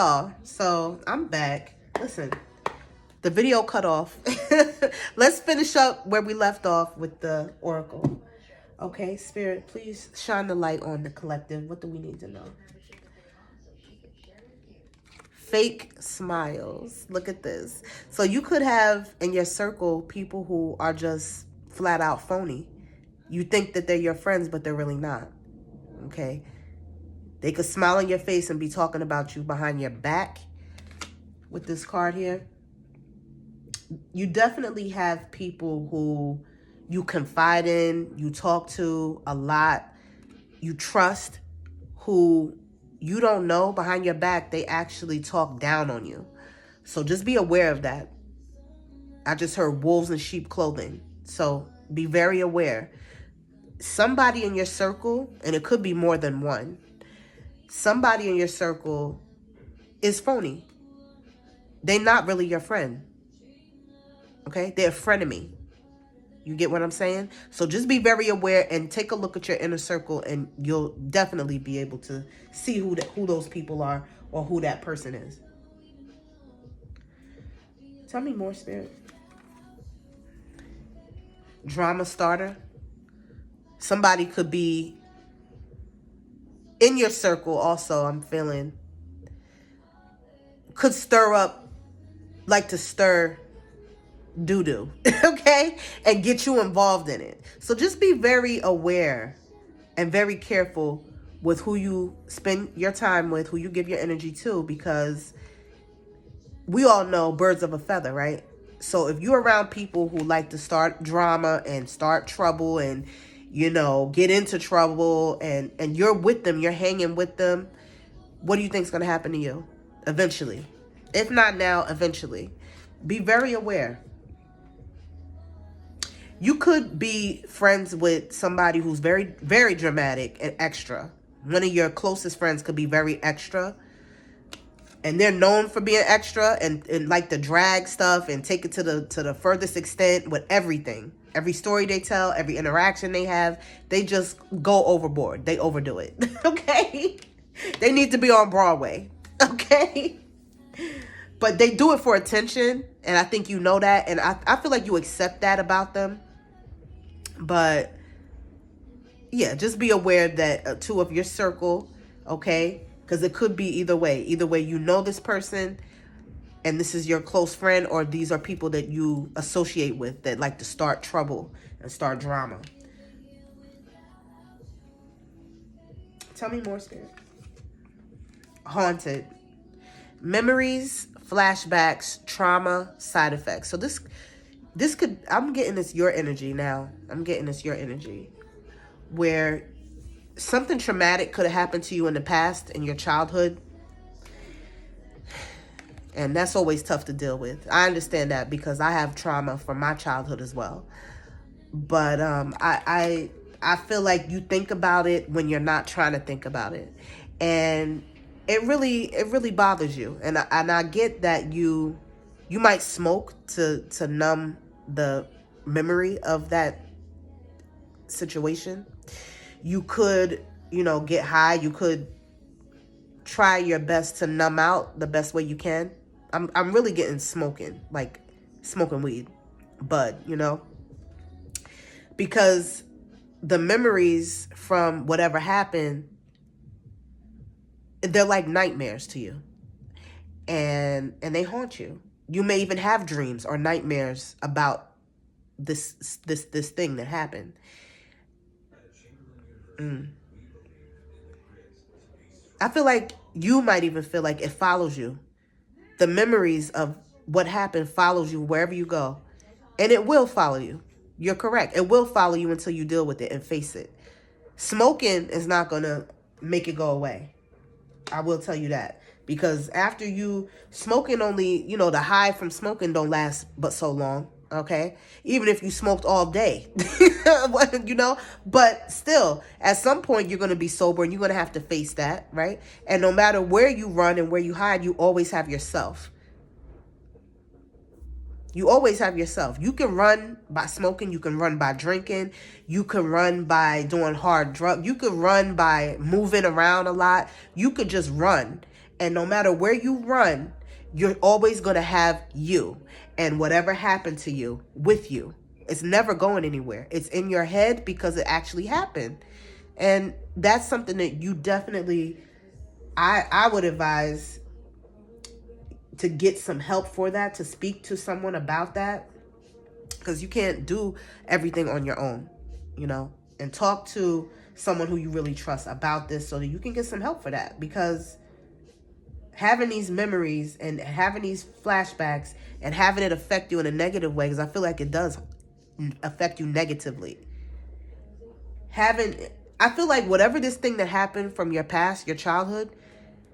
So I'm back. Listen, the video cut off. Let's finish up where we left off with the oracle. Okay, Spirit, please shine the light on the collective. What do we need to know? Fake smiles. Look at this. So you could have in your circle people who are just flat out phony. You think that they're your friends, but they're really not. Okay? They could smile on your face and be talking about you behind your back with this card here. You definitely have people who you confide in, you talk to a lot, you trust, who you don't know behind your back, they actually talk down on you. So just be aware of that. I just heard wolves in sheep clothing. So be very aware. Somebody in your circle, and it could be more than one, somebody in your circle is phony. They're not really your friend. Okay? They're a frenemy. You get what I'm saying? So just be very aware and take a look at your inner circle, and you'll definitely be able to see who those people are or who that person is. Tell me more, Spirit. Drama starter. Somebody could be in your circle also, I'm feeling. Could stir up, like to stir doo-doo, okay? And get you involved in it. So just be very aware and very careful with who you spend your time with, who you give your energy to, because we all know birds of a feather, right? So if you're around people who like to start drama and start trouble and, you know, get into trouble, and you're with them, you're hanging with them, what do you think is going to happen to you eventually? If not now, eventually. Be very aware. You could be friends with somebody who's very, very dramatic and extra. One of your closest friends could be very extra. And they're known for being extra and like to drag stuff and take it to the furthest extent with everything. Every story they tell, every interaction they have, they just go overboard. They overdo it. Okay? They need to be on Broadway. Okay? But they do it for attention. And I think you know that. And I feel like you accept that about them. But yeah, just be aware that two of your circle, okay? Because it could be either way. Either way, you know this person and this is your close friend, or these are people that you associate with that like to start trouble and start drama. Tell me more, Spirit. Haunted. Memories, flashbacks, trauma, side effects. So this could, I'm getting this your energy now. I'm getting this your energy. Where something traumatic could have happened to you in the past, in your childhood. And that's always tough to deal with. I understand that because I have trauma from my childhood as well. But I feel like you think about it when you're not trying to think about it. And it really bothers you. And I get that you might smoke to numb the memory of that situation. You could, get high. You could try your best to numb out the best way you can. I'm really getting smoking, like smoking weed, bud, because the memories from whatever happened, they're like nightmares to you, and they haunt you. You may even have dreams or nightmares about this thing that happened. I feel like you might even feel like it follows you. The memories of what happened follows you wherever you go. And it will follow you. You're correct. It will follow you until you deal with it and face it. Smoking is not going to make it go away. I will tell you that. Because after smoking only, the high from smoking don't last but so long. Okay? Even if you smoked all day, but still, at some point you're going to be sober and you're going to have to face that, right? And no matter where you run and where you hide, you always have yourself. You always have yourself. You can run by smoking. You can run by drinking. You can run by doing hard drugs. You could run by moving around a lot. You could just run. And no matter where you run, you're always going to have you and whatever happened to you with you. It's never going anywhere. It's in your head because it actually happened. And that's something that you definitely, I would advise to get some help for that, to speak to someone about that, because you can't do everything on your own, you know, and talk to someone who you really trust about this so that you can get some help for that. Because having these memories and having these flashbacks and having it affect you in a negative way, because I feel like it does affect you negatively. I feel like whatever this thing that happened from your past, your childhood,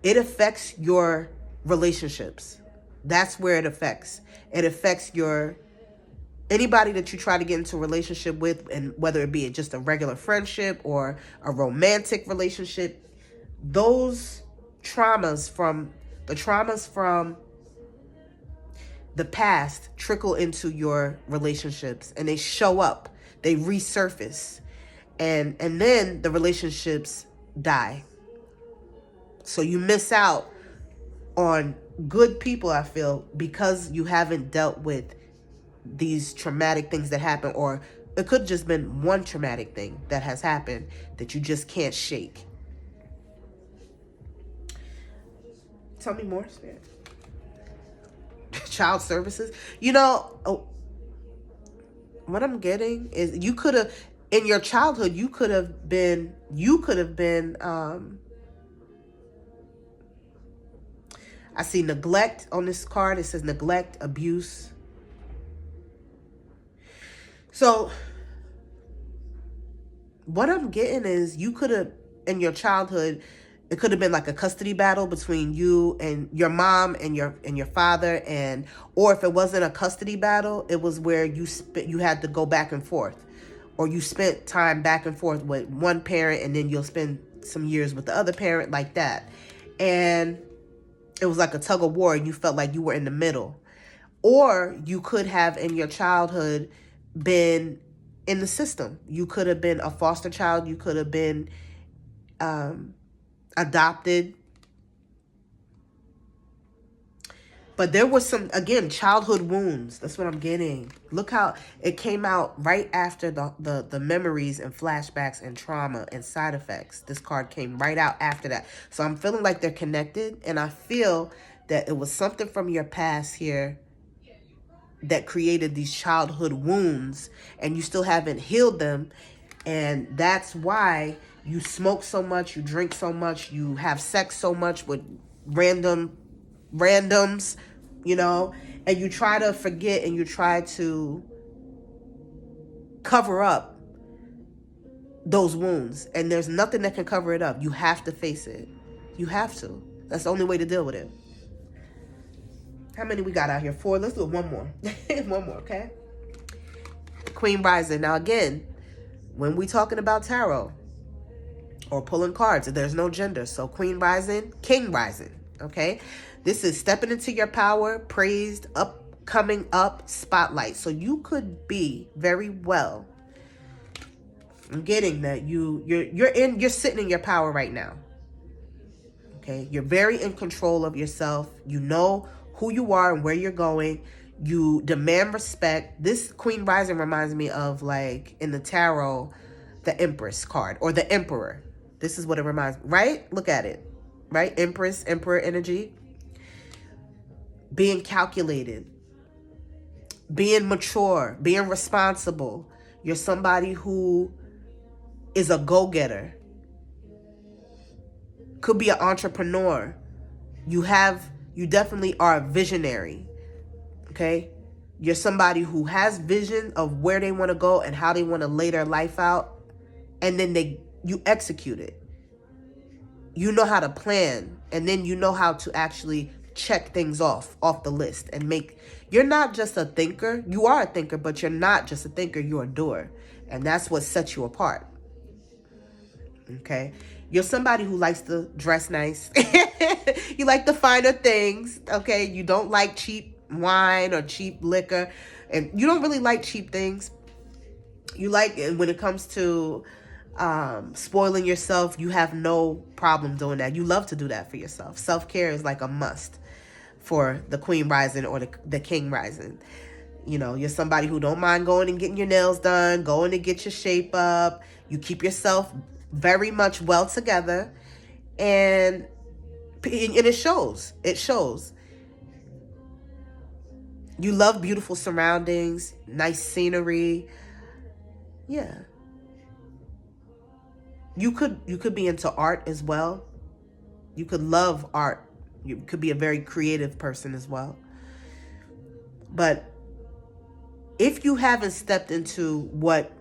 it affects your relationships. That's where it affects. It affects anybody that you try to get into a relationship with, and whether it be just a regular friendship or a romantic relationship, those traumas from the past trickle into your relationships, and they show up, they resurface, and then the relationships die. So you miss out on good people, I feel, because you haven't dealt with these traumatic things that happen, or it could have just been one traumatic thing that has happened that you just can't shake. Tell me more, Spirit. Child services. You know, what I'm getting is you could have, in your childhood, you could have been, I see neglect on this card. It says neglect, abuse. So what I'm getting is you could have, in your childhood, it could have been like a custody battle between you and your mom and your father, or if it wasn't a custody battle, it was where you had to go back and forth, or you spent time back and forth with one parent, and then you'll spend some years with the other parent, like that. And it was like a tug of war, and you felt like you were in the middle. Or you could have, in your childhood, been in the system. You could have been a foster child. You could have been adopted. But there was some, again, childhood wounds. That's what I'm getting. Look how it came out right after the memories and flashbacks and trauma and side effects. This card came right out after that. So I'm feeling like they're connected. And I feel that it was something from your past here that created these childhood wounds, and you still haven't healed them. And that's why you smoke so much, you drink so much, you have sex so much with randoms, you know, and you try to forget, and you try to cover up those wounds. And there's nothing that can cover it up. You have to face it. You have to. That's the only way to deal with it. How many we got out here? 4. Let's do one more. One more, okay? Queen Rising. Now, again, when we talking about tarot or pulling cards, there's no gender. So Queen Rising, King Rising, okay? This is stepping into your power, praised, coming up, spotlight. So you could be very well, I'm getting that you're sitting in your power right now. Okay? You're very in control of yourself. You know who you are and where you're going. You demand respect. This Queen Rising reminds me of, like, in the tarot, the Empress card or the Emperor. This is what it reminds me, right? Look at it, right? Empress, Emperor energy. Being calculated, being mature, being responsible. You're somebody who is a go-getter. Could be an entrepreneur. You definitely are a visionary. Okay? You're somebody who has vision of where they want to go and how they want to lay their life out. And then you execute it. You know how to plan. And then you know how to actually check things off the list and you're not just a thinker. You are a thinker, but you're not just a thinker. You're a doer. And that's what sets you apart. Okay? You're somebody who likes to dress nice. You like the finer things. Okay? You don't like cheap wine or cheap liquor. And you don't really like cheap things. You like, when it comes to spoiling yourself. You have no problem doing that. You love to do that for yourself. Self-care is like a must for the queen rising or the king rising. You know, you're somebody who don't mind going and getting your nails done, going to get your shape up. You keep yourself very much well together, and it shows. It shows. You love beautiful surroundings, nice scenery. Yeah. You could be into art as well. You could love art. You could be a very creative person as well. But if you haven't stepped into what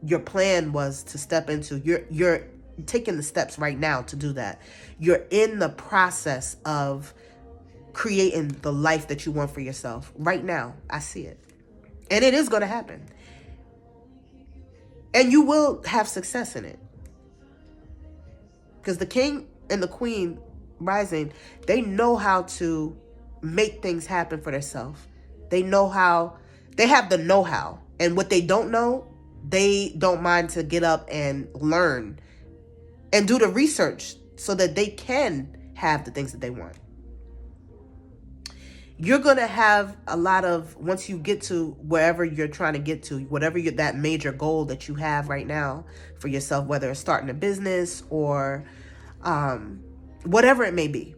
your plan was to step into, you're taking the steps right now to do that. You're in the process of creating the life that you want for yourself right now. I see it. And it is going to happen. And you will have success in it. Because the king and the queen rising, they know how to make things happen for themselves. They know how, they have the know-how. And what they don't know, they don't mind to get up and learn and do the research so that they can have the things that they want. You're going to have a lot of, once you get to wherever you're trying to get to, whatever that major goal that you have right now for yourself, whether it's starting a business or whatever it may be.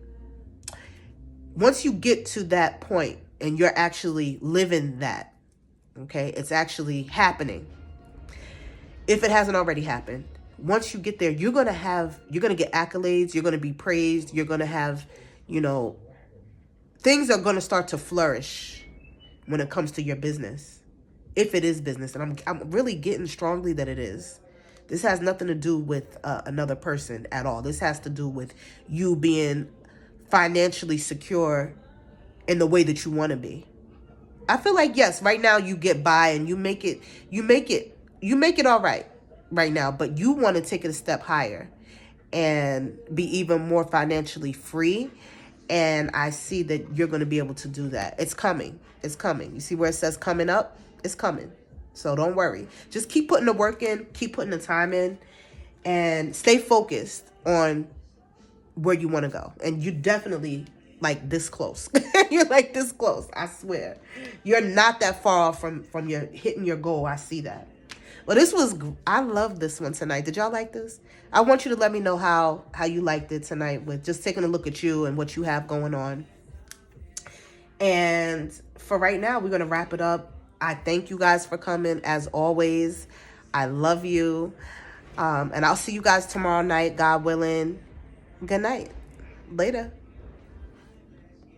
Once you get to that point and you're actually living that, okay, it's actually happening. If it hasn't already happened, once you get there, you're going to get accolades. You're going to be praised. You're going to have, things are going to start to flourish when it comes to your business. If it is business. And I'm really getting strongly that it is. This has nothing to do with another person at all. This has to do with you being financially secure in the way that you want to be. I feel like, yes, right now you get by and you make it all right now, but you want to take it a step higher and be even more financially free. And I see that you're going to be able to do that. It's coming. It's coming. You see where it says coming up? It's coming. So don't worry. Just keep putting the work in, keep putting the time in, and stay focused on where you want to go. And you're definitely like this close. You're like this close. I swear. You're not that far off from your hitting your goal. I see that. Well, I love this one tonight. Did y'all like this? I want you to let me know how you liked it tonight with just taking a look at you and what you have going on. And for right now, we're going to wrap it up. I thank you guys for coming. As always, I love you. And I'll see you guys tomorrow night, God willing. Good night. Later.